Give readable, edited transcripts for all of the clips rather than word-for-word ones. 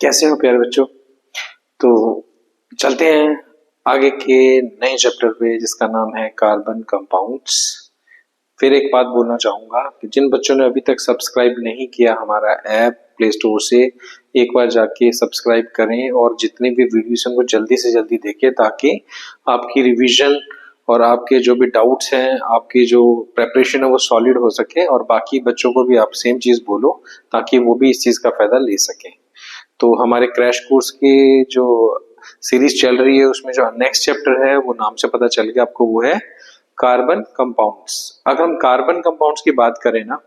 कैसे हो प्यारे बच्चों। तो चलते हैं आगे के नए चैप्टर पे जिसका नाम है कार्बन कंपाउंड्स। फिर एक बात बोलना चाहूंगा कि जिन बच्चों ने अभी तक सब्सक्राइब नहीं किया हमारा ऐप प्ले स्टोर से, एक बार जाके सब्सक्राइब करें और जितने भी वीडियोस हैं वो जल्दी से जल्दी देखें ताकि आपकी रिवीजन और आपके जो भी डाउट्स हैं, आपकी जो प्रेपरेशन है वो सॉलिड हो सके और बाकी बच्चों को भी आप सेम चीज बोलो ताकि वो भी इस चीज का फायदा ले सकें। तो हमारे क्रैश कोर्स की जो सीरीज चल रही है उसमें जो नेक्स्ट चैप्टर है वो नाम से पता चल गया आपको, वो है कार्बन कंपाउंड्स। अगर हम कार्बन कंपाउंड्स की बात करें ना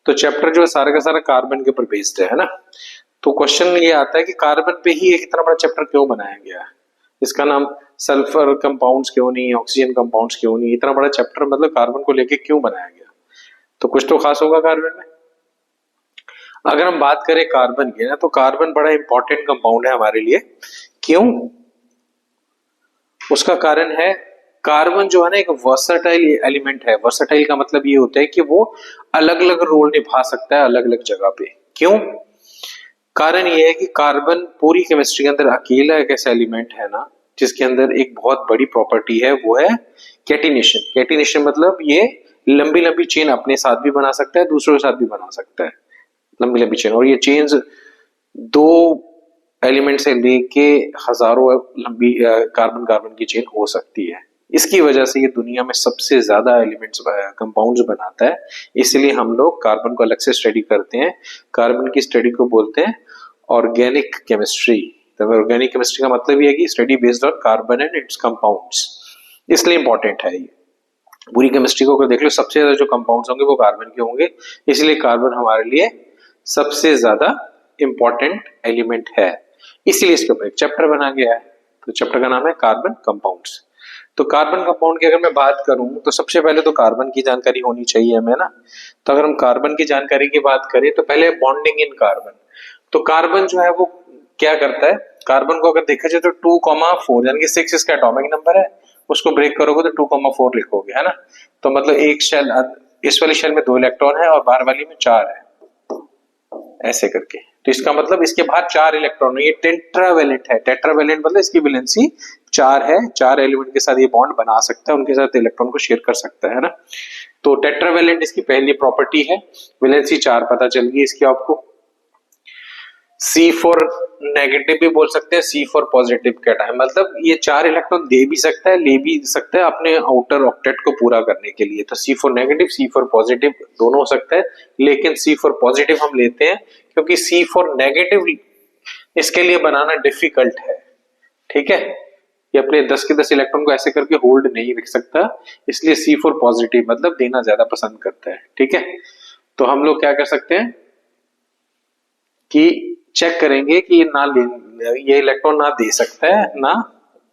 तो चैप्टर जो है सारा का सारा कार्बन के ऊपर बेस्ड है ना। तो क्वेश्चन ये आता है कि कार्बन पे ही एक इतना बड़ा चैप्टर क्यों बनाया गया है, इसका नाम सल्फर कंपाउंड्स क्यों नहीं, ऑक्सीजन कंपाउंड्स क्यों नहीं, इतना बड़ा चैप्टर मतलब कार्बन को लेके क्यों बनाया गया। तो कुछ तो खास होगा कार्बन में। अगर हम बात करें कार्बन की ना तो कार्बन बड़ा इंपॉर्टेंट कंपाउंड है हमारे लिए। क्यों? उसका कारण है कार्बन जो है ना एक वर्सेटाइल एलिमेंट है। वर्सेटाइल का मतलब ये होता है कि वो अलग अलग रोल निभा सकता है अलग अलग जगह पे। क्यों? कारण ये है कि कार्बन पूरी केमिस्ट्री के अंदर अकेला एक ऐसा एलिमेंट है ना जिसके अंदर एक बहुत बड़ी प्रॉपर्टी है, वो है कैटिनेशन। कैटिनेशन मतलब ये लंबी लंबी चेन अपने साथ भी बना सकता है, दूसरों के साथ भी बना सकता है लंबी लंबी चेन। और ये चेन्स दो एलिमेंट से लेके हजारों लंबी कार्बन कार्बन की चेन हो सकती है। इसकी वजह से ये दुनिया में सबसे ज्यादा एलिमेंट्स कंपाउंड्स बनाता है। इसलिए हम लोग कार्बन को अलग से स्टडी करते हैं। कार्बन की स्टडी को बोलते हैं ऑर्गेनिक केमिस्ट्री। तो ऑर्गेनिक केमिस्ट्री का मतलब ये है कि study based on carbon and it's compounds, इसलिए इंपॉर्टेंट है ये। पूरी केमिस्ट्री को अगर देख लो सबसे ज्यादा जो कंपाउंड्स होंगे वो कार्बन के होंगे, इसलिए कार्बन हमारे लिए सबसे ज्यादा इंपॉर्टेंट एलिमेंट है। इसीलिए इसके ऊपर एक चैप्टर बना गया है। तो चैप्टर का नाम है कार्बन कंपाउंड्स। तो कार्बन कंपाउंड की अगर मैं बात करूं तो सबसे पहले तो कार्बन की जानकारी होनी चाहिए हमें ना। तो अगर हम कार्बन की जानकारी की बात करें तो पहले बॉन्डिंग इन कार्बन। तो कार्बन जो है वो क्या करता है, कार्बन को अगर देखा जाए तो 2,4 यानी कि 6 इसका एटॉमिक नंबर है, उसको ब्रेक करोगे तो 2,4 लिखोगे, है ना। तो मतलब एक शेल, इस वाली शेल में 2 इलेक्ट्रॉन है और बाहर वाली में 4 है, ऐसे करके। तो इसका मतलब इसके बाहर 4 इलेक्ट्रॉन है। ये टेट्रावेलेंट है। टेट्रावेलेंट मतलब इसकी वैलेंसी 4 है। 4 एलिमेंट के साथ ये बॉन्ड बना सकता है, उनके साथ इलेक्ट्रॉन को शेयर कर सकता है ना। तो टेट्रावेलेंट इसकी पहली प्रॉपर्टी है। वैलेंसी 4 पता चल गई इसकी आपको। C फॉर नेगेटिव भी बोल सकते हैं, C फॉर पॉजिटिव कैटायन, मतलब ये 4 इलेक्ट्रॉन दे भी सकता है ले भी सकता है अपने आउटर ऑक्टेट को पूरा करने के लिए। तो C for negative C for positive दोनों हो सकता है, लेकिन C फॉर पॉजिटिव हम लेते हैं क्योंकि C फॉर नेगेटिव इसके लिए बनाना डिफिकल्ट है। ठीक है, ये अपने 10 के 10 इलेक्ट्रॉन को ऐसे करके होल्ड नहीं रख सकता, इसलिए C फॉर पॉजिटिव मतलब देना ज्यादा पसंद करता है। ठीक है, तो हम लोग क्या कर सकते हैं कि चेक करेंगे कि ये इलेक्ट्रॉन ना दे सकता है ना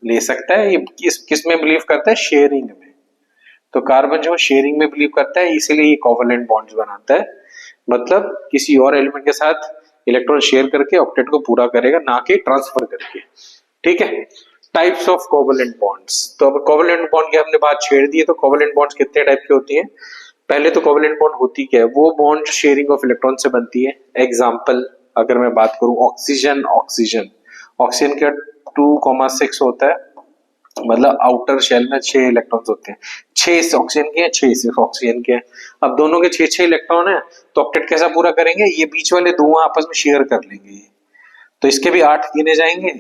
ले सकता है। ये किस में बिलीव करता है? शेयरिंग में। तो कार्बन जो शेयरिंग में बिलीव करता है, इसीलिए ये कोवेलेंट बॉन्ड्स बनाता है। मतलब किसी और एलिमेंट के साथ इलेक्ट्रॉन शेयर करके ऑक्टेट को पूरा करेगा, ना कि ट्रांसफर करके। ठीक है, टाइप्स ऑफ कोवेलेंट बॉन्ड्स। तो अब कोवेलेंट बॉन्ड की हमने बात छेड़ दी है। तो कोवेलेंट बॉन्ड्स कितने टाइप की होती हैं? पहले तो कोवेलेंट बॉन्ड होती क्या है? वो बॉन्ड शेयरिंग ऑफ इलेक्ट्रॉन से बनती है। एग्जांपल अगर मैं बात करूं ऑक्सीजन ऑक्सीजन का 2,6 होता है, मतलब आउटर शेल में 6 इलेक्ट्रॉन्स होते हैं। 6 ऑक्सीजन के हैं, 6 सिर्फ ऑक्सीजन के हैं। अब दोनों के 6 इलेक्ट्रॉन है, तो ऑक्टेट कैसा पूरा करेंगे? ये बीच वाले दो आपस में शेयर कर लेंगे। तो इसके भी 8 गिने जाएंगे,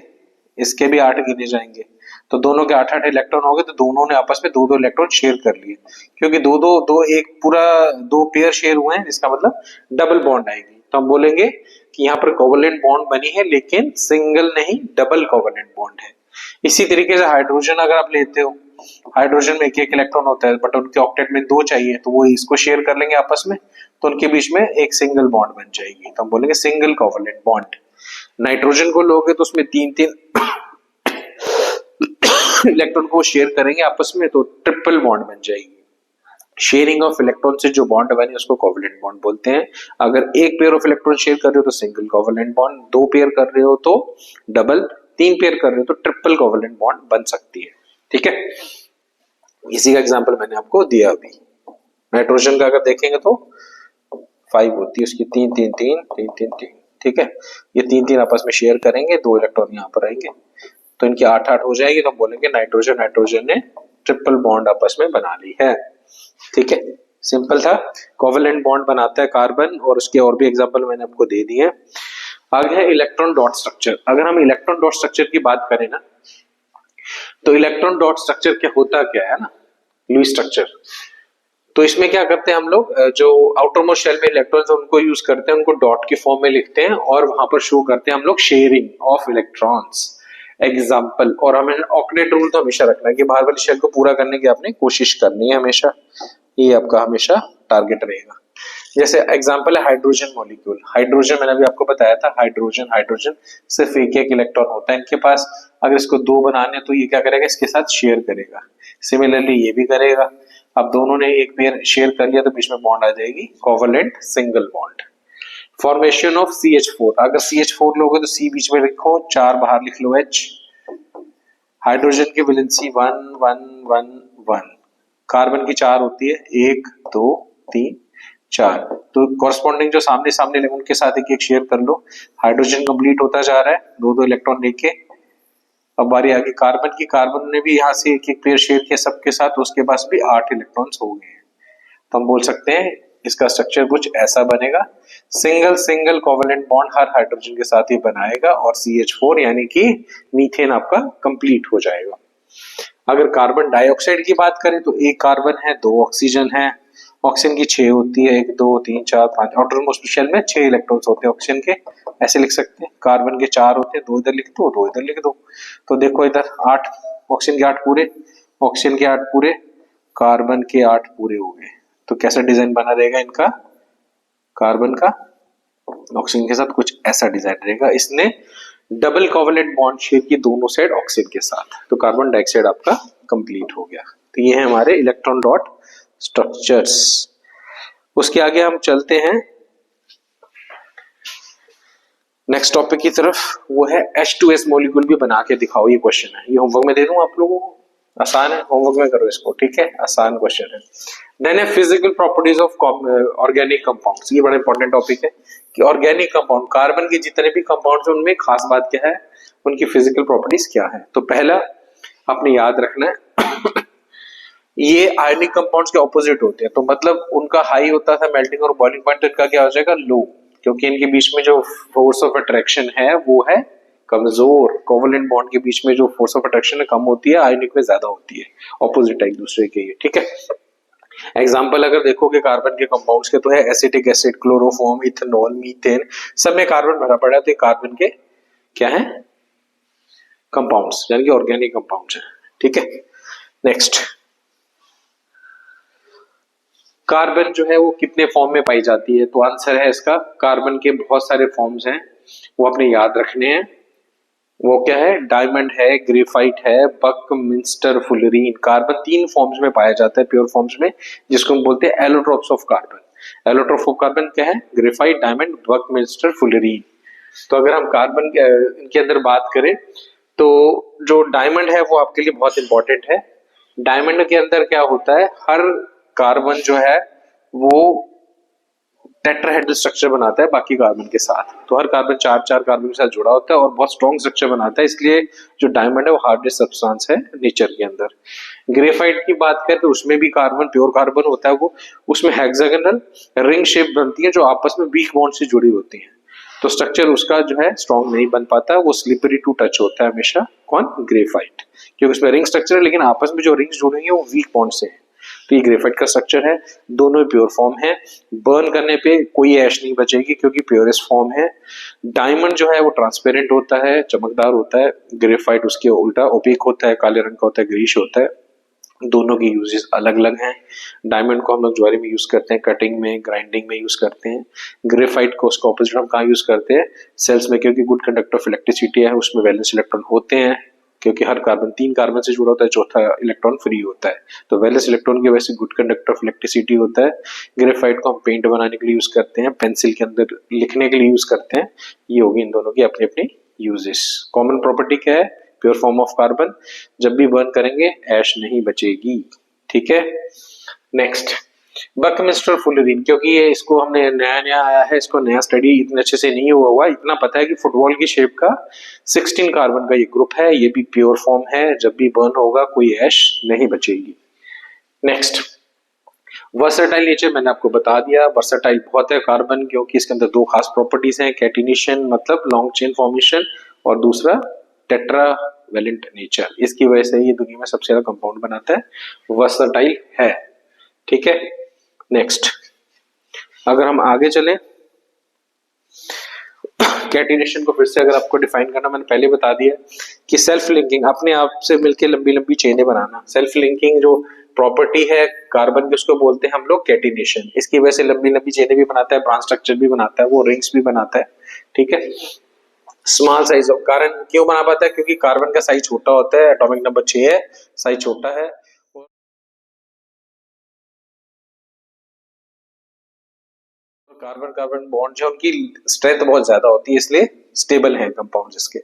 इसके भी 8 गिने जाएंगे। तो दोनों के 8-8 इलेक्ट्रॉन हो गए। तो दोनों ने आपस में 2-2 इलेक्ट्रॉन शेयर कर लिए, क्योंकि दो एक पूरा 2 पेयर शेयर हुए हैं, इसका मतलब डबल बॉन्ड आएगी। तो हम बोलेंगे कि यहाँ पर कोवेलेंट बॉन्ड बनी है, लेकिन सिंगल नहीं डबल कोवेलेंट बॉन्ड है। इसी तरीके से हाइड्रोजन अगर आप लेते हो, हाइड्रोजन में एक इलेक्ट्रॉन होता है, बट उनके ऑक्टेट में 2 चाहिए, तो वो इसको शेयर कर लेंगे आपस में, तो उनके बीच में एक सिंगल बॉन्ड बन जाएगी। तो हम बोलेंगे सिंगल कोवेलेंट बॉन्ड। नाइट्रोजन को लोगे तो उसमें 3-3 इलेक्ट्रॉन को शेयर करेंगे आपस में, तो ट्रिपल बॉन्ड बन जाएगी। शेयरिंग ऑफ इलेक्ट्रॉन से जो बॉन्ड बने उसको कोवेलेंट बॉन्ड बोलते हैं। अगर एक पेयर ऑफ इलेक्ट्रॉन शेयर कर रहे हो तो सिंगल कोवेलेंट बॉन्ड, 2 पेयर कर रहे हो तो डबल, 3 पेयर कर रहे हो तो ट्रिपल कोवेलेंट बॉन्ड बन सकती है। ठीक है, इसी का एग्जांपल मैंने आपको दिया अभी। नाइट्रोजन का अगर देखेंगे तो 5 होती है उसकी, 3-3-3 3-3-3। ठीक है, ये तीन तीन आपस में शेयर करेंगे, 2 इलेक्ट्रॉन यहाँ पर आएंगे, तो इनकी 8-8 हो जाएगी, तो हम बोलेंगे नाइट्रोजन नाइट्रोजन ने ट्रिपल बॉन्ड आपस में बना ली है। ठीक है, सिंपल था। कोवेलेंट बॉन्ड बनाता है कार्बन, और उसके और भी एग्जांपल मैंने आपको दे दिए। आगे है इलेक्ट्रॉन डॉट स्ट्रक्चर। अगर हम इलेक्ट्रॉन डॉट स्ट्रक्चर की बात करें ना, तो इलेक्ट्रॉन डॉट स्ट्रक्चर क्या होता क्या है ना, लुईस स्ट्रक्चर। तो इसमें क्या करते हैं हम लोग, जो आउटर मोस्ट शेल में इलेक्ट्रॉन्स उनको यूज करते हैं, उनको डॉट की फॉर्म में लिखते हैं और वहां पर शो करते हैं हम लोग शेयरिंग ऑफ इलेक्ट्रॉन्स एग्जाम्पल। और हमें ऑक्टेट रूल तो हमेशा रखना है कि बाहर वाली शेल को पूरा करने की आपने कोशिश करनी है हमेशा, ये आपका हमेशा टारगेट रहेगा। जैसे एग्जांपल है हाइड्रोजन मॉलिक्यूल। हाइड्रोजन मैंने अभी आपको बताया था, हाइड्रोजन हाइड्रोजन सिर्फ एक एक इलेक्ट्रॉन होता है इनके पास। अगर इसको 2 बनाने तो ये क्या करेगा, इसके साथ शेयर करेगा। सिमिलरली ये भी करेगा। अब दोनों ने एक पेयर शेयर कर लिया तो बीच में बॉन्ड आ जाएगी, covalent single bond. Formation of CH4। अगर CH4 लोगे तो C बीच में लिखो, 4 बाहर लिख लो H। हाइड्रोजन की वैलेंसी 1 1 1 1, कार्बन की 4 होती है, 1 2 3 4। तो कॉरस्पॉन्डिंग जो सामने सामने लगे उनके साथ एक एक शेयर कर लो। हाइड्रोजन कंप्लीट होता जा रहा है, 2 2 इलेक्ट्रॉन लेके। अब बारी आगे कार्बन की, कार्बन ने भी यहाँ से एक एक पेयर शेयर किया सबके साथ, तो उसके पास भी 8 इलेक्ट्रॉन्स हो गए हैं। तो हम बोल सकते हैं इसका स्ट्रक्चर कुछ ऐसा बनेगा, सिंगल सिंगल कोवेलेंट बॉन्ड हर हाइड्रोजन के साथ ही बनाएगा और CH4 यानी कि मीथेन आपका कंप्लीट हो जाएगा। अगर कार्बन डाइऑक्साइड की बात करें तो एक कार्बन है, 2 ऑक्सीजन है। ऑक्सीजन की 6 होती है, 1 2 3 4 5। आउटर मोस्ट शेल में 6 इलेक्ट्रॉन्स होते हैं ऑक्सीजन के, ऐसे लिख सकते हैं। कार्बन के 4 होते हैं, 2 इधर लिख दो 2 इधर लिख दो। तो देखो इधर 8, ऑक्सीजन के 8 पूरे, ऑक्सीजन के 8 पूरे, कार्बन के 8 पूरे हो गए। तो कैसा डिजाइन बना रहेगा इनका, कार्बन का ऑक्सीजन के साथ कुछ ऐसा डिजाइन रहेगा। इसने डबल कोवेलेंट बॉन्ड शेयर की दोनों साइड ऑक्सीजन के साथ, तो कार्बन डाइऑक्साइड आपका कंप्लीट हो गया। तो ये है हमारे इलेक्ट्रॉन डॉट स्ट्रक्चर्स। उसके आगे हम चलते हैं नेक्स्ट टॉपिक की तरफ, वो है H2S मॉलिक्यूल भी बना के दिखाओ। ये क्वेश्चन है, ये होमवर्क में दे दूं आप लोगों को, आसान है, होमवर्क में करो इसको, ठीक है, आसान क्वेश्चन है। देन है physical properties of organic compounds. ये बड़ा इंपॉर्टेंट टॉपिक है कि ऑर्गेनिक कंपाउंड, कार्बन के जितने भी कंपाउंड्स हैं उनमें खास बात क्या है, उनकी फिजिकल प्रॉपर्टीज क्या है। तो पहला आपने याद रखना है ये आयनिक कंपाउंड्स के ऑपोजिट होते हैं, तो मतलब उनका हाई होता था मेल्टिंग और बॉइलिंग पॉइंट, तो इनका क्या हो जाएगा, लो, क्योंकि इनके बीच में जो फोर्स ऑफ अट्रैक्शन है वो है कमजोर। कोवेलेंट बॉन्ड के बीच में जो फोर्स ऑफ अट्रैक्शन है कम होती है, आयनिक में ज्यादा होती है, ऑपोजिट है एक दूसरे के, ठीक है। एग्जाम्पल अगर देखोगे कार्बन के कंपाउंड्स के, तो है acetic acid, chloroform, ethanol, methane, सब में कार्बन भरा पड़ा है, तो कार्बन के क्या है, कंपाउंड्स, यानी कि ऑर्गेनिक कंपाउंड्स है, ठीक है। नेक्स्ट, कार्बन जो है वो कितने फॉर्म में पाई जाती है, तो आंसर है इसका, कार्बन के बहुत सारे फॉर्म्स हैं, वो अपने याद रखने हैं। वो क्या है, डायमंड है, ग्रेफाइट है, बकमिंस्टर, फुलरीन। कार्बन 3 फॉर्म्स में पाया जाता है, प्योर फॉर्म्स में, जिसको हम बोलते हैं allotropes of carbon. Allotrope of carbon क्या है, ग्रेफाइट, डायमंड, बकमिंस्टर, फुलरीन। तो अगर हम कार्बन के अंदर बात करें तो जो डायमंड है वो आपके लिए बहुत इंपॉर्टेंट है। डायमंड के अंदर क्या होता है, हर कार्बन जो है वो टेट्राहेड्रल स्ट्रक्चर बनाता है बाकी कार्बन के साथ, तो हर कार्बन 4 कार्बन के साथ जुड़ा होता है और बहुत स्ट्रॉन्ग स्ट्रक्चर बनाता है, इसलिए जो डायमंड है वो हार्डेस्ट सब्सटेंस है नेचर के अंदर। ग्रेफाइट की बात करें तो उसमें भी कार्बन, प्योर कार्बन होता है वो, उसमें हेक्सागोनल रिंग शेप बनती है जो आपस में वीक बॉन्ड से जुड़ी होती है, तो स्ट्रक्चर उसका जो है स्ट्रॉन्ग नहीं बन पाता, वो स्लिपरी टू टच होता है हमेशा। कौन, ग्रेफाइट, क्योंकि उसमें रिंग स्ट्रक्चर है लेकिन आपस में जो रिंग्स जुड़ी हुई है वो वीक बॉन्ड से है। तो ये ग्रेफाइट का स्ट्रक्चर है, दोनों ही प्योर फॉर्म है, बर्न करने पे कोई ऐश नहीं बचेगी क्योंकि प्योरेस्ट फॉर्म है। डायमंड जो है वो ट्रांसपेरेंट होता है, चमकदार होता है, ग्रेफाइट उसके उल्टा ओपेक होता है, काले रंग का होता है, ग्रीश होता है। दोनों की यूजेस अलग अलग हैं। डायमंड को हम लोग ज्वेलरी में यूज करते हैं, कटिंग में, ग्राइंडिंग में यूज करते हैं। ग्रेफाइट को उसका ऑपोजिट हम कहाँ यूज करते हैं, सेल्स में, क्योंकि गुड कंडक्टर ऑफ इलेक्ट्रिसिटी है, उसमें वैलेंस इलेक्ट्रॉन होते हैं, क्योंकि हर कार्बन 3 कार्बन से जुड़ा होता है, चौथा इलेक्ट्रॉन फ्री होता है, तो वैलेंस इलेक्ट्रॉन की वजह से गुड कंडक्टर ऑफ इलेक्ट्रिसिटी होता है। ग्रेफाइट को हम पेंट बनाने के लिए यूज करते हैं, पेंसिल के अंदर लिखने के लिए यूज करते हैं। ये होगी इन दोनों की अपनी अपनी यूजेस। कॉमन प्रॉपर्टी क्या है, प्योर फॉर्म ऑफ कार्बन, जब भी बर्न करेंगे ऐश नहीं बचेगी, ठीक है। नेक्स्ट, बकमिस्टर फुलरीन, क्योंकि ये इसको हमने नया नया आया है, इसको नया स्टडी इतने अच्छे से नहीं हुआ, इतना पता है कि फुटबॉल की शेप का 16 कार्बन का ये ग्रुप है, ये भी प्योर फॉर्म है, जब भी बर्न होगा कोई ऐश नहीं बचेगी। नेक्स्ट, वर्सेटाइल नेचर मैंने आपको बता दिया, वर्सेटाइल बहुत है कार्बन, क्योंकि इसके अंदर दो खास प्रॉपर्टीज हैं, कैटिनेशन मतलब लॉन्ग चेन फॉर्मेशन, और दूसरा टेट्रावेलेंट नेचर, इसकी वजह से ये दुनिया में सबसे ज्यादा कंपाउंड बनाता है, वर्सेटाइल है। ठीक है, नेक्स्ट अगर हम आगे चलें, कैटिनेशन को फिर से अगर आपको डिफाइन करना, मैंने पहले बता दिया कि सेल्फ लिंकिंग, अपने आप से मिलके लंबी लंबी चेनें बनाना, सेल्फ लिंकिंग जो प्रॉपर्टी है कार्बन की उसको बोलते हैं हम लोग कैटिनेशन, इसकी वजह से लंबी लंबी चेनें भी बनाता है, ब्रांच स्ट्रक्चर भी बनाता है, वो रिंग्स भी बनाता है। ठीक है, स्मॉल साइज ऑफ कार्बन क्यों बना पाता है, क्योंकि कार्बन का साइज छोटा होता है, एटॉमिक नंबर 6 है, साइज छोटा है, कार्बन कार्बन बॉन्ड जो उनकी स्ट्रेंथ बहुत ज्यादा होती है, इसलिए स्टेबल है कंपाउंड इसके।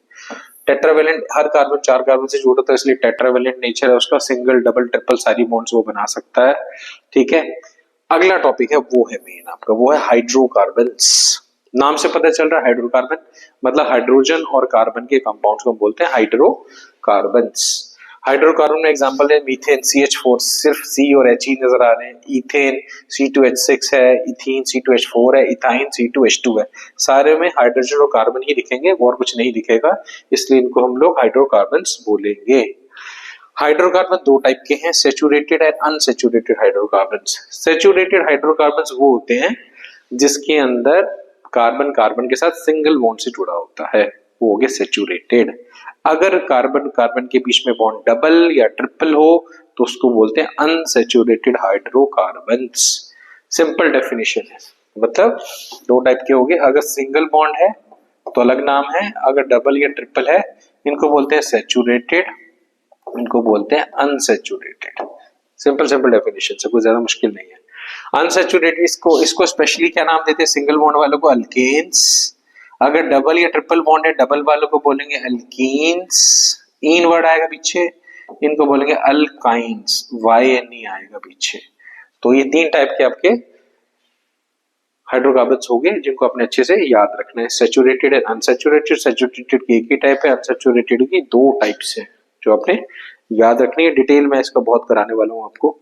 टेट्रावेलेंट, हर कार्बन 4 कार्बन से जुड़ा होता है, इसलिए टेट्रावेलेंट नेचर है उसका, सिंगल डबल ट्रिपल सारी बॉन्ड्स वो बना सकता है। ठीक है, अगला टॉपिक है वो है मेन आपका, वो है हाइड्रोकार्बन्स। नाम से पता चल रहा है हाइड्रोकार्बन मतलब हाइड्रोजन और कार्बन के कंपाउंड्स को बोलते हैं हाइड्रोकार्बन्स। हाइड्रोकार्बन में एग्जांपल है मीथेन CH4, सिर्फ C और H ही नजर आ रहे हैं, इथेन C2H6 है, इथीन C2H4 है, इथाइन C2H2 है, सारे में हाइड्रोजन और कार्बन ही दिखेंगे और कुछ नहीं दिखेगा, इसलिए इनको हम लोग हाइड्रोकार्बन्स बोलेंगे। हाइड्रोकार्बन दो टाइप के हैं, saturated and unsaturated hydrocarbons. Saturated hydrocarbons वो होते हैं जिसके अंदर कार्बन कार्बन के साथ सिंगल बॉन्ड से जुड़ा होता है, वो हो गया सैचुरेटेड। अगर कार्बन कार्बन के बीच में बॉन्ड डबल या ट्रिपल हो तो उसको बोलते हैं अनसैचुरेटेड हाइड्रोकार्बन्स। सिंपल डेफिनेशन है, मतलब दो टाइप के हो गए, अगर सिंगल बॉन्ड है तो अलग नाम है, अगर डबल या ट्रिपल है इनको बोलते हैं सैचुरेटेड, इनको बोलते हैं अनसैचुरेटेड। सिंपल सिंपल डेफिनेशन से, कोई ज्यादा मुश्किल नहीं है। अनसैचुरेटेड इसको स्पेशली क्या नाम देते हैं, सिंगल बॉन्ड वालों को अल्केन्स, अगर डबल या ट्रिपल बॉन्ड है डबल वालों को बोलेंगे अल्कीन्स, इन वर्ड आएगा पीछे, इनको बोलेंगे अल्काइंस, YNE आएगा पीछे। तो ये तीन टाइप के आपके हाइड्रोकार्बन्स हो गए जिनको आपने अच्छे से याद रखना है, सैचुरेटेड एंड अनसैचुरेटेड। सैचुरेटेड की एक ही टाइप है, अनसैचुरेटेड की दो टाइप्स है जो आपने याद रखनी है। डिटेल में इसका बहुत कराने वाला हूं आपको,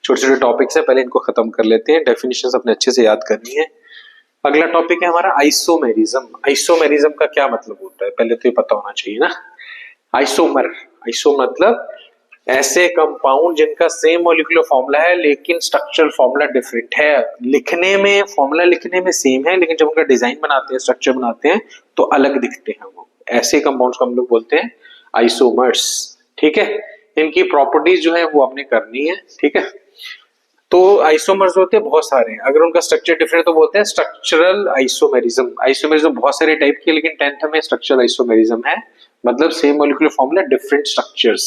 छोटे छोटे टॉपिक्स है, पहले इनको खत्म कर लेते हैं, डेफिनेशंस अपने अच्छे से याद करनी है। अगला टॉपिक है हमारा आइसोमेरिज्म। आइसोमेरिज्म का क्या मतलब होता है, पहले तो ये पता होना चाहिए ना। आइसोमर, आइसो मतलब ऐसे कंपाउंड जिनका सेम मॉलिक्यूलर फॉर्मूला है लेकिन स्ट्रक्चरल फॉर्मूला डिफरेंट है, लिखने में फॉर्मूला लिखने में सेम है लेकिन जब उनका डिजाइन बनाते हैं, स्ट्रक्चर बनाते हैं तो अलग दिखते हैं, वो ऐसे कंपाउंड्स को हम लोग बोलते हैं आइसोमर्स। ठीक है, इनकी प्रॉपर्टीज जो है वो आपने करनी है। ठीक है, तो आइसोमर्स होते हैं बहुत सारे, अगर उनका स्ट्रक्चर डिफरेंट तो बोलते हैं स्ट्रक्चरल आइसोमेरिज्म। आइसोमेरिज्म बहुत सारे टाइप के, लेकिन 10th में स्ट्रक्चरल आइसोमेरिज्म है, मतलब same molecular formula different structures.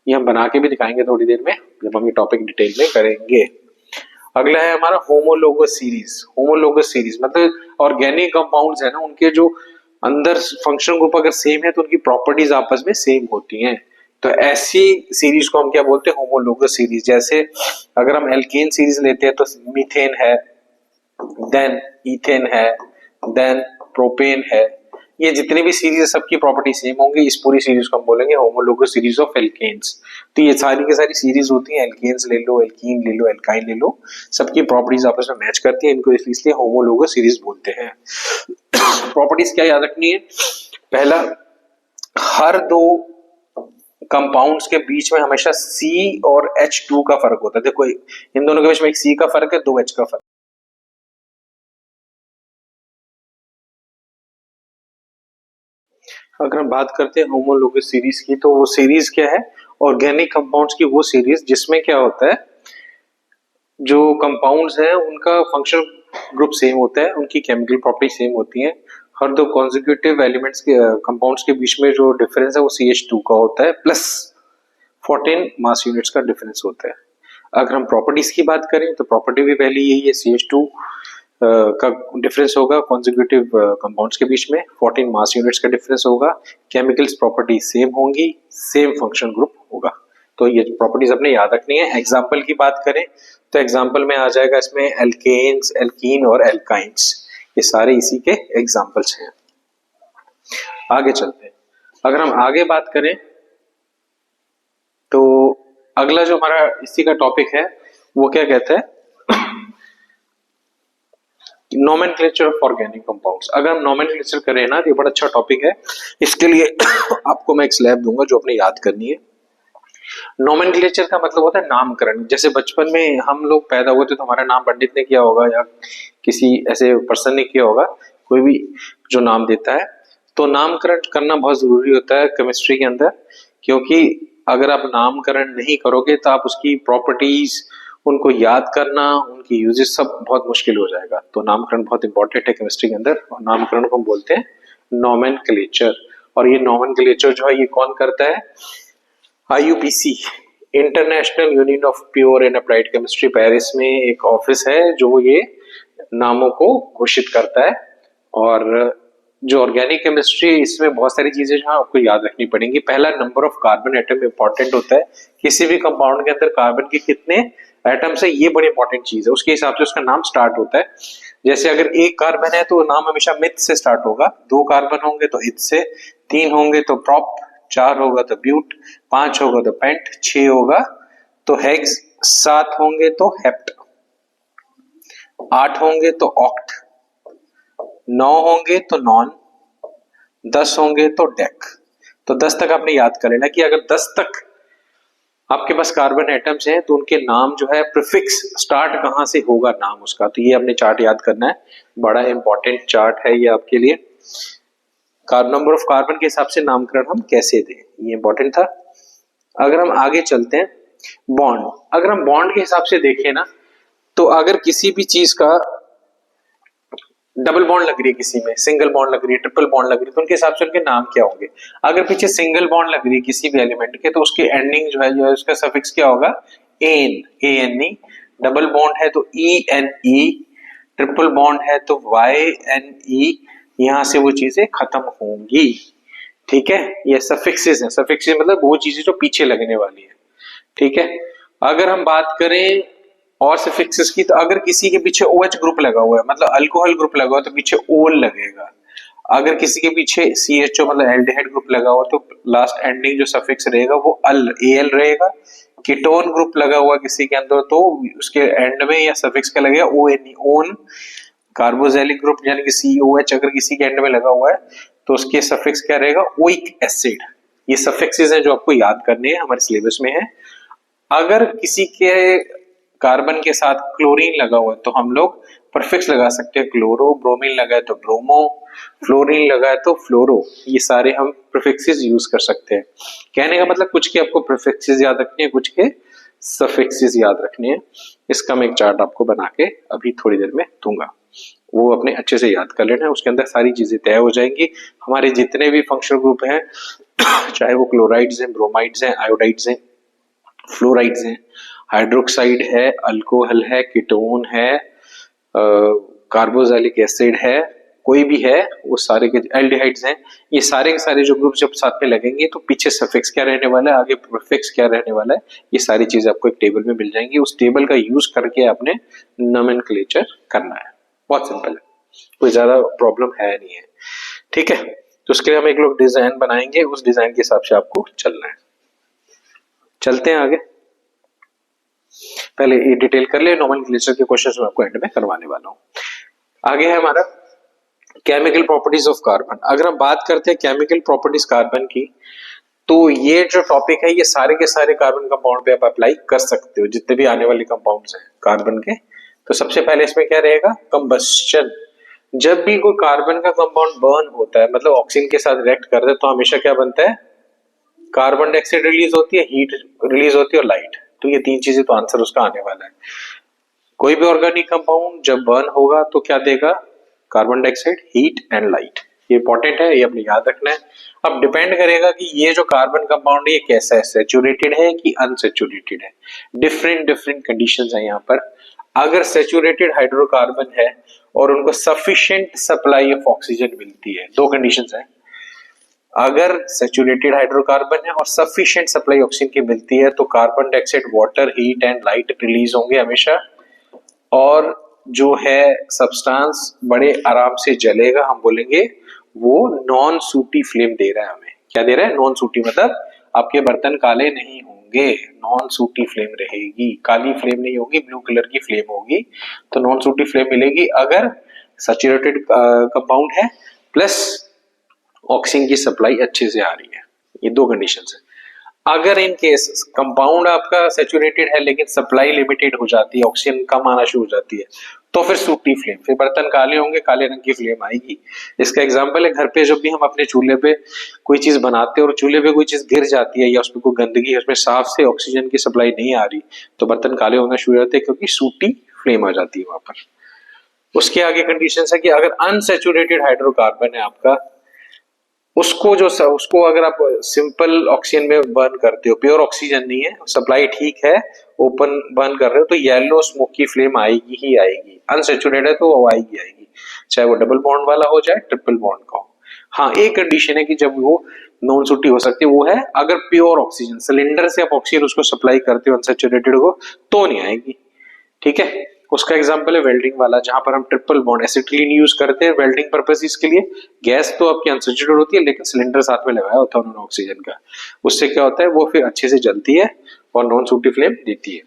ये हम बना के भी दिखाएंगे थोड़ी देर में जब हम ये टॉपिक डिटेल में करेंगे। अगला है हमारा होमोलोगस सीरीज। होमोलोगस सीरीज मतलब ऑर्गेनिक कंपाउंड्स है ना, उनके जो अंदर फंक्शन ग्रुप अगर सेम है तो उनकी प्रॉपर्टीज आपस में सेम होती हैं, तो ऐसी सीरीज को हम क्या बोलते हैं, होमोलोगस सीरीज। जैसे अगर हम एल्केन सीरीज लेते हैं तो मीथेन है, देन इथेन है, देन प्रोपेन है, ये जितनी भी सीरीज है सबकी प्रॉपर्टी सेम होंगी, इस पूरी सीरीज को हम बोलेंगे होमोलोगस सीरीज ऑफ एल्केन्स। तो ये सारी की सारी सीरीज होती है, एल्केन्स ले लो, एल्कीन ले लो, एल्काइन ले लो, सबकी प्रॉपर्टीज आपस में मैच करती है, इनको इसलिए होमोलोगस सीरीज बोलते हैं। प्रॉपर्टीज क्या याद रखनी है, पहला, हर दो कंपाउंड्स के बीच में हमेशा C और H2 का फर्क होता है। देखो इन दोनों के बीच में एक C का फर्क है, दो H का फर्क। अगर हम बात करते हैं होमोलोगस सीरीज की, तो वो सीरीज क्या है, ऑर्गेनिक कंपाउंड्स की वो सीरीज जिसमें क्या होता है, जो कंपाउंड्स हैं उनका फंक्शनल ग्रुप सेम होता है, उनकी केमिकल प्रॉपर्टी सेम होती है, हर दो कॉन्जिक्यूटिव एलिमेंट्स के कंपाउंड्स के बीच में जो डिफरेंस है वो CH2 का होता है, प्लस 14 मास यूनिट्स का डिफरेंस होता है। अगर हम प्रॉपर्टीज की बात करें तो प्रॉपर्टी भी पहले यही है, CH2 का डिफरेंस होगा कॉन्जिक्यूटिव कंपाउंड्स के बीच में, 14 मास यूनिट्स का डिफरेंस होगा, केमिकल्स प्रॉपर्टी सेम होंगी, सेम फंक्शन ग्रुप होगा। तो ये प्रॉपर्टीज अपने याद रखनी है। एग्जाम्पल की बात करें तो एग्जाम्पल में आ जाएगा इसमें एल्केन्स, एल्कीन और एल्काइंस, ये सारे इसी के एग्जाम्पल्स हैं। आगे चलते हैं। अगर हम आगे बात करें तो अगला जो हमारा इसी का टॉपिक है वो क्या कहता है, नोमेनक्लेचर ऑफ ऑर्गेनिक कंपाउंड्स। अगर हम नोमेनक्लेचर करें ना तो ये बड़ा अच्छा टॉपिक है। इसके लिए आपको मैं एक स्लैब दूंगा जो अपने याद करनी है। नोमेनक्लेचर का मतलब होता है नामकरण। जैसे बचपन में हम लोग पैदा हुए थे तो हमारा नाम पंडित ने किया होगा या किसी ऐसे पर्सन ने किया होगा, कोई भी जो नाम देता है। तो नामकरण करना बहुत जरूरी होता है केमिस्ट्री के अंदर, क्योंकि अगर आप नामकरण नहीं करोगे तो आप उसकी प्रॉपर्टीज, उनको याद करना, उनकी यूजेस सब बहुत मुश्किल हो जाएगा। तो नामकरण बहुत इंपॉर्टेंट है केमिस्ट्री के अंदर, और नामकरण को हम बोलते हैं नोमेनक्लेचर। और ये नोमेनक्लेचर जो है ये कौन करता है, IUPAC, international union of pure and applied chemistry, Paris में एक ऑफिस है जो ये नामों को घोषित करता है। और जो ऑर्गेनिक केमिस्ट्री, इसमें बहुत सारी चीजें जो आपको याद रखनी पड़ेंगी। पहला, number of carbon atom important होता है। किसी भी कंपाउंड के अंदर कार्बन के कितने एटम्स है ये बड़ी इंपॉर्टेंट चीज है, उसके हिसाब से उसका नाम स्टार्ट होता है। जैसे अगर एक कार्बन है तो नाम हमेशा मिथ से स्टार्ट होगा, 2 कार्बन होंगे तो इत से, 3 होंगे तो प्रॉप, 4 होगा तो ब्यूट, 5 होगा तो पेंट, 6 होगा तो हेक्स, 7 होंगे तो हेप्ट, 8 होंगे तो ऑक्ट, 9 होंगे तो नॉन, 10 होंगे तो डेक। तो 10 तक आपने याद कर लेना कि अगर 10 तक आपके पास कार्बन एटम्स हैं तो उनके नाम जो है प्रीफिक्स स्टार्ट कहां से होगा नाम उसका, तो ये आपने चार्ट याद करना है। बड़ा इंपॉर्टेंट चार्ट है ये आपके लिए। नंबर ऑफ कार्बन के हिसाब से नामकरण हम कैसे दें, ये इंपॉर्टेंट था। अगर हम आगे चलते हैं, बॉन्ड। अगर हम बॉन्ड के हिसाब से देखें ना तो अगर किसी भी चीज का डबल बॉन्ड लग रही है, किसी में सिंगल बॉन्ड लग रही है, ट्रिपल बॉन्ड लग रही है, तो उनके हिसाब से उनके नाम क्या होंगे। अगर पीछे सिंगल बॉन्ड लग रही है किसी भी एलिमेंट के तो उसकी एंडिंग जो है उसका सफिक्स क्या होगा, एन, ANE। डबल बॉन्ड है तो ENE, ट्रिपल बॉन्ड है तो YNE। यहां से वो चीजें खत्म होंगी, ठीक है। ये सफिक्सेस हैं। सफिक्सेस मतलब वो चीजें जो पीछे लगने वाली है, ठीक है। अगर हम बात करें और सफिक्सेस की, तो अगर किसी के पीछे OH ग्रुप लगा हुआ है मतलब अल्कोहल ग्रुप लगा हुआ है तो पीछे ओल लगेगा। अगर किसी के पीछे CHO मतलब एल्डिहाइड ग्रुप लगा हुआ तो लास्ट एंडिंग जो सफिक्स रहेगा वो AL रहेगा। कीटोन ग्रुप लगा हुआ किसी के अंदर तो उसके एंड में या सफिक्स क्या लगेगा, ONE, ओन। कार्बोक्सिलिक ग्रुप यानी कि COH अगर किसी के एंड में लगा हुआ है तो उसके सफिक्स क्या रहेगा, ओइक एसिड। ये सफिक्सेस हैं जो आपको याद करने हैं, हमारे सिलेबस में है। अगर किसी के कार्बन के साथ क्लोरीन लगा हुआ है तो हम लोग प्रीफिक्स लगा सकते हैं क्लोरो, ब्रोमीन लगा है तो ब्रोमो, फ्लोरीन लगा है तो फ्लोरो। ये सारे हम प्रीफिक्सेस यूज कर सकते हैं। कहने का मतलब कुछ के आपको प्रीफिक्सेस याद रखने हैं, कुछ के सफिक्सेस याद रखने हैं। इसका मैं एक चार्ट आपको बना के अभी थोड़ी देर में दूंगा, वो अपने अच्छे से याद कर लेना है। उसके अंदर सारी चीजें तय हो जाएंगी। हमारे जितने भी फंक्शनल ग्रुप हैं चाहे वो क्लोराइड्स हैं, ब्रोमाइड्स हैं, आयोडाइड्स हैं, फ्लोराइड्स हैं, हाइड्रोक्साइड है, अल्कोहल है, कीटोन है, कार्बोक्सिलिक एसिड है, कोई भी है, वो सारे के एल्डिहाइड्स हैं, ये सारे के सारे जो ग्रुप जब साथ में लगेंगे तो पीछे सफिक्स क्या रहने वाला है, आगे प्रीफिक्स क्या रहने वाला है, ये सारी चीजें आपको एक टेबल में मिल जाएंगी। उस टेबल का यूज करके आपने नोमेनक्लेचर करना है। बहुत सिंपल है, कोई ज्यादा प्रॉब्लम है नहीं है, ठीक है। तो उसके लिए हम एक लोग डिजाइन बनाएंगे, उस डिजाइन के हिसाब से आपको चलना है। चलते हैं आगे। पहले ये डिटेल कर ले, नोमेनक्लेचर के क्वेश्चंस मैं आपको एंड में करवाने वाला हूं। आगे है हमारा केमिकल प्रॉपर्टीज ऑफ कार्बन। अगर हम बात करते हैं केमिकल प्रॉपर्टीज कार्बन की, तो ये जो टॉपिक है ये सारे के सारे कार्बन कंपाउंड पे आप अप्लाई कर सकते हो, जितने भी आने वाले कंपाउंड्स हैं कार्बन के। तो सबसे पहले इसमें क्या रहेगा, कंबस्शन। जब भी कोई कार्बन का कंपाउंड बर्न होता है मतलब ऑक्सीजन के साथ रिएक्ट करता है तो हमेशा क्या बनता है, कार्बन डाइऑक्साइड रिलीज होती है, हीट रिलीज होती है और लाइट। तो ये 3 चीजें तो आंसर उसका आने वाला है। कोई भी ऑर्गेनिक कंपाउंड जब बर्न होगा तो क्या देगा, carbon dioxide, heat and light. ये इंपॉर्टेंट है, ये अपने याद रखना है। अब डिपेंड करेगा कि ये जो कार्बन कंपाउंड है ये कैसा है, सैचुरेटेड है कि अनसैचुरेटेड है। डिफरेंट डिफरेंट कंडीशंस है यहाँ पर। अगर सैचुरेटेड हाइड्रोकार्बन है और उनको सफिशिएंट सप्लाई ऑफ ऑक्सीजन मिलती है, 2 कंडीशंस है। अगर सैचुरेटेड हाइड्रोकार्बन है और सफिशिएंट सप्लाई ऑक्सीजन की मिलती है तो carbon dioxide, water, heat and light release होंगे हमेशा, और जो है सब्सटेंस बड़े आराम से जलेगा। हम बोलेंगे वो नॉन सूटी फ्लेम दे रहा है हमें। क्या दे रहा है? नॉन सूटी, मतलब आपके बर्तन काले नहीं होंगे, नॉन सूटी फ्लेम रहेगी, काली फ्लेम नहीं होगी, ब्लू कलर की फ्लेम होगी। तो नॉन सूटी फ्लेम मिलेगी अगर सैचुरेटेड कंपाउंड है प्लस ऑक्सीजन की सप्लाई अच्छे से आ रही है। ये दो कंडीशंस है। अगर इन केस कंपाउंड आपका सैचुरेटेड है लेकिन सप्लाई लिमिटेड हो जाती है, ऑक्सीजन कम आना शुरू हो जाती है, तो फिर सूटी फ्लेम, फिर बर्तन काले होंगे, काले रंग की फ्लेम आएगी। इसका एग्जांपल है घर पे जब भी हम अपने चूल्हे पे कोई चीज बनाते हैं और चूल्हे पे कोई चीज गिर जाती है या उसमें कोई गंदगी है, उसमें साफ से ऑक्सीजन की सप्लाई नहीं आ रही, तो बर्तन काले होना शुरू हो जाते हैं क्योंकि सूटी फ्लेम आ जाती है वहां पर। उसके आगे कंडीशन है कि अगर अनसैचुरेटेड हाइड्रोकार्बन है आपका, उसको अगर आप सिंपल ऑक्सीजन में बर्न करते हो, प्योर ऑक्सीजन नहीं है, सप्लाई ठीक है, ओपन बर्न कर रहे हो, तो येलो स्मोकी फ्लेम आएगी ही आएगी। अनसैचुरेटेड है तो वो आएगी, चाहे वो डबल बॉन्ड वाला हो चाहे ट्रिपल बॉन्ड का हो। हाँ, एक कंडीशन है कि जब वो नॉन सूटी हो सकती है, वो है अगर प्योर ऑक्सीजन, सिलेंडर से आप ऑक्सीजन उसको सप्लाई करते हो अनसैचुरेटेड को, तो नहीं आएगी। ठीक है, उसका एग्जांपल है वेल्डिंग वाला, जहां पर हम ट्रिपल बॉन्ड एसिटिलीन यूज करते हैं वेल्डिंग पर्पसेस के लिए। गैस तो आपकी अनसैचुरेटेड होती है लेकिन सिलेंडर साथ में लगाया होता है उन्होंने ऑक्सीजन का, उससे क्या होता है वो फिर अच्छे से जलती है और नॉन सूटी फ्लेम देती है।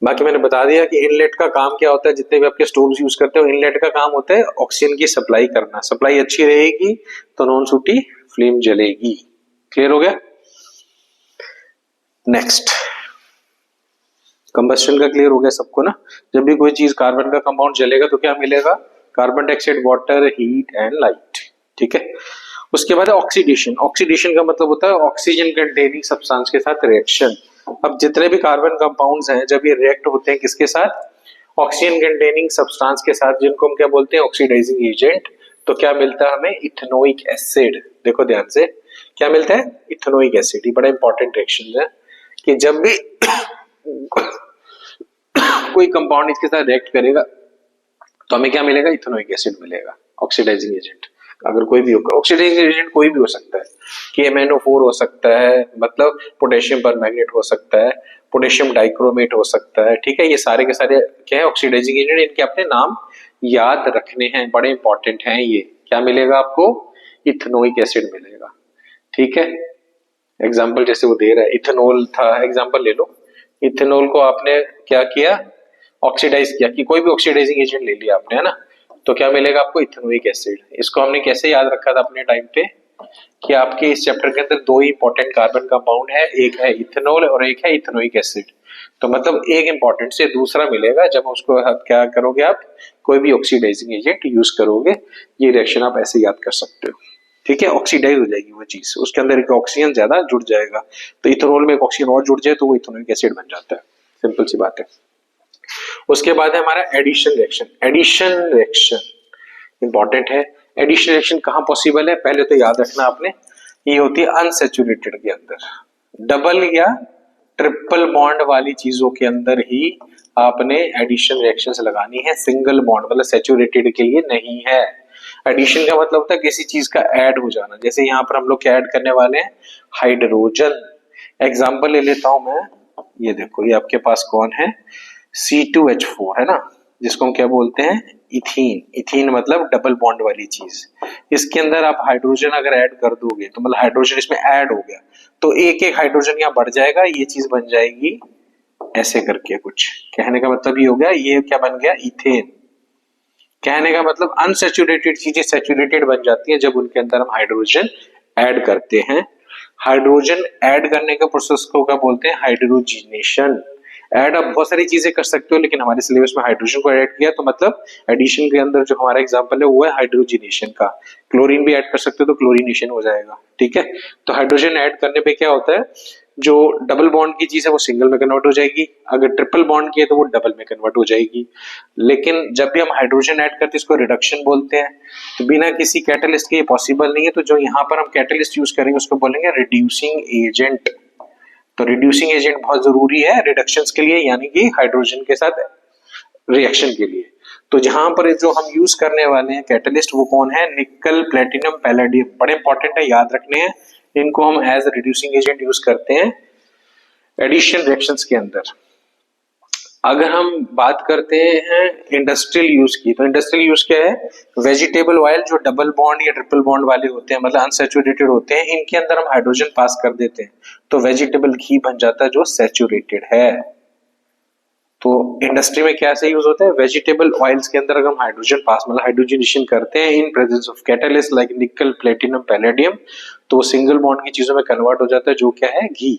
बाकी मैंने बता दिया कि इनलेट का काम क्या होता है, जितने भी आपके स्टोव्स यूज करते हो इनलेट का काम होता है ऑक्सीजन की सप्लाई करना। सप्लाई अच्छी रहेगी तो नॉन सूटी फ्लेम जलेगी। क्लियर हो गया? नेक्स्ट, कंबस्शन का क्लियर हो गया सबको ना। जब भी कोई चीज कार्बन का कंपाउंड जलेगा तो क्या मिलेगा? Carbon dioxide, water, heat and light. ठीक है, उसके बाद ऑक्सीडेशन। ऑक्सीडेशन का मतलब होता है ऑक्सीजन कंटेनिंग सब्सटेंस के साथ रिएक्शन। अब जितने भी कार्बन कंपाउंड्स हैं जब ये रिएक्ट होते हैं किसके साथ? ऑक्सीजन कंटेनिंग सब्सटेंस के साथ, जिनको हम क्या बोलते हैं? Oxidising agent. तो क्या मिलता है हमें? Ethanoic acid. देखो ध्यान से, क्या मिलता है? Ethanoic acid. ये बड़ा इंपॉर्टेंट रिएक्शन है कि जब भी कोई कंपाउंड इसके साथ रिएक्ट करेगा तो हमें क्या मिलेगा? इथेनोइक एसिड मिलेगा, ऑक्सीडाइजिंग एजेंट। अगर कोई भी होगा, ऑक्सीडाइजिंग एजेंट कोई भी हो सकता है, KMnO4 हो सकता है, मतलब पोटेशियम परमैंगनेट हो सकता है, पोटेशियम डाइक्रोमेट हो सकता है। ठीक है, ये सारे के सारे क्या है? Oxidising agent. इनके अपने नाम याद रखने हैं, बड़े इंपॉर्टेंट हैं ये। क्या मिलेगा आपको? इथेनोइक एसिड मिलेगा। ठीक है, एग्जाम्पल जैसे वो दे रहा है, इथेनॉल था, एग्जाम्पल ले लो। इथेनॉल को आपने क्या किया? ऑक्सीडाइज किया, कि कोई भी ऑक्सीडाइजिंग एजेंट ले लिया आपने, है ना, तो क्या मिलेगा आपको? Ethanoic acid. इसको हमने कैसे याद रखा था अपने टाइम पे कि आपके इस चैप्टर के अंदर दो ही इंपॉर्टेंट कार्बन कंपाउंड है, एक है इथेनॉल और एक है इथेनोइक एसिड। तो मतलब एक इंपॉर्टेंट से दूसरा मिलेगा जब उसको आप क्या करोगे? आप कोई भी ऑक्सीडाइजिंग एजेंट यूज करोगे। ये रिएक्शन आप ऐसे याद कर सकते हो। ठीक है, ऑक्सीडाइज हो जाएगी वो चीज, उसके अंदर एक ऑक्सीजन ज्यादा जुड़ जाएगा, तो इथेनॉल में एक ऑक्सीजन और जुड़ जाए तो वो इथेनोइक एसिड बन जाता है। सिंपल सी बात है। उसके बाद है हमारा addition reaction. Addition reaction important है। एडिशन रिएक्शन कहां पॉसिबल है? पहले तो याद रखना आपने, ये होती है अनसैचुरेटेड के अंदर। डबल या ट्रिपल बॉन्ड वाली चीजों के अंदर ही आपने एडिशन रिएक्शंस लगानी है, सिंगल बॉन्ड मतलब सैचुरेटेड के लिए नहीं है। एडिशन का मतलब होता है किसी चीज का ऐड हो जाना। जैसे यहाँ पर हम लोग क्या ऐड करने वाले हैं? हाइड्रोजन। एग्जांपल ले लेता हूं मैं, ये देखो, ये आपके पास कौन है? C2H4 है ना, जिसको हम क्या बोलते हैं? इथीन। इथीन मतलब डबल बॉन्ड वाली चीज। इसके अंदर आप हाइड्रोजन अगर ऐड कर दोगे तो मतलब हाइड्रोजन इसमें ऐड हो गया तो एक एक हाइड्रोजन यहाँ बढ़ जाएगा, ये चीज बन जाएगी ऐसे करके कुछ। कहने का मतलब ये हो गया, ये क्या बन गया? इथेन। कहने का मतलब अनसैचुरेटेड चीजें सैचुरेटेड बन जाती हैं जब उनके अंदर हम हाइड्रोजन ऐड करते हैं। हाइड्रोजन ऐड करने का प्रोसेस को क्या बोलते हैं? हाइड्रोजिनेशन। ऐड आप बहुत सारी चीजें कर सकते हो लेकिन हमारे सिलेबस में हाइड्रोजन को ऐड किया तो मतलब एडिशन के अंदर जो हमारा एग्जांपल है वो है हाइड्रोजिनेशन का। क्लोरीन भी ऐड कर सकते हो तो क्लोरीनेशन हो जाएगा। ठीक है, तो हाइड्रोजन ऐड करने पे क्या होता है? जो डबल बॉन्ड की चीज है वो सिंगल में कन्वर्ट हो जाएगी, अगर ट्रिपल बॉन्ड की है तो वो डबल में कन्वर्ट हो जाएगी। लेकिन जब भी हम हाइड्रोजन ऐड करते हैं इसको रिडक्शन बोलते हैं। तो बिना किसी कैटलिस्ट के ये पॉसिबल नहीं है, तो जो यहाँ पर हम कैटलिस्ट यूज करेंगे उसको बोलेंगे रिड्यूसिंग एजेंट। तो रिड्यूसिंग एजेंट बहुत जरूरी है रिडक्शंस के लिए, यानी कि हाइड्रोजन के साथ रिएक्शन के लिए। तो जहां पर जो हम यूज करने वाले हैं कैटलिस्ट वो कौन है, निकल प्लेटिनम पैलेडियम, बड़े इंपॉर्टेंट है, याद रखने हैं इनको। हम एज रिड्यूसिंग एजेंट यूज करते हैं एडिशन रिएक्शंस के अंदर। अगर हम बात करते हैं इंडस्ट्रियल यूज की, तो इंडस्ट्रियल यूज क्या है, वेजिटेबल ऑयल जो डबल बॉन्ड या ट्रिपल बॉन्ड वाले होते हैं, मतलब अनसैचुरेटेड होते हैं, इनके अंदर हम हाइड्रोजन पास कर देते हैं तो वेजिटेबल घी बन जाता है जो सैचुरेटेड है। तो इंडस्ट्री में क्या से यूज होता है, वेजिटेबल ऑयल्स के अंदर अगर हम हाइड्रोजन पास मतलब हाइड्रोजनेशन करते हैं in presence of catalyst like निकल प्लेटिनम पैलेडियम, तो सिंगल बॉन्ड की चीजों में कन्वर्ट हो जाता है जो क्या है, घी।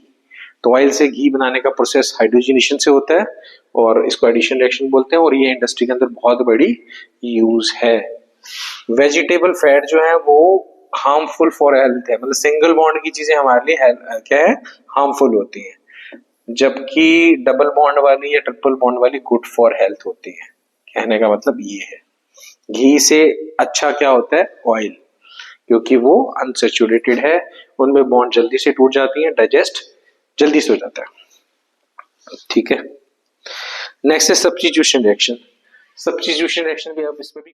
तो ऑयल से घी बनाने का प्रोसेस हाइड्रोजनेशन से होता है और इसको एडिशन रिएक्शन बोलते हैं, और ये इंडस्ट्री के अंदर बहुत बड़ी यूज है। वेजिटेबल फैट जो है वो हार्मफुल फॉर हेल्थ है, मतलब सिंगल बॉन्ड की चीजें हमारे लिए क्या है, हार्मफुल होती हैं, जबकि डबल बॉन्ड वाली या ट्रिपल बॉन्ड वाली गुड फॉर हेल्थ होती है। कहने का मतलब ये है। घी से अच्छा क्या होता है, ऑयल, क्योंकि वो अनसैचुरेटेड है, उनमें बॉन्ड जल्दी से टूट जाती है, डाइजेस्ट जल्दी से हो जाता है। ठीक है, नेक्स्ट है सब्स्टिट्यूशन रिएक्शन। सब्स्टिट्यूशन रिएक्शन भी आप इसमें भी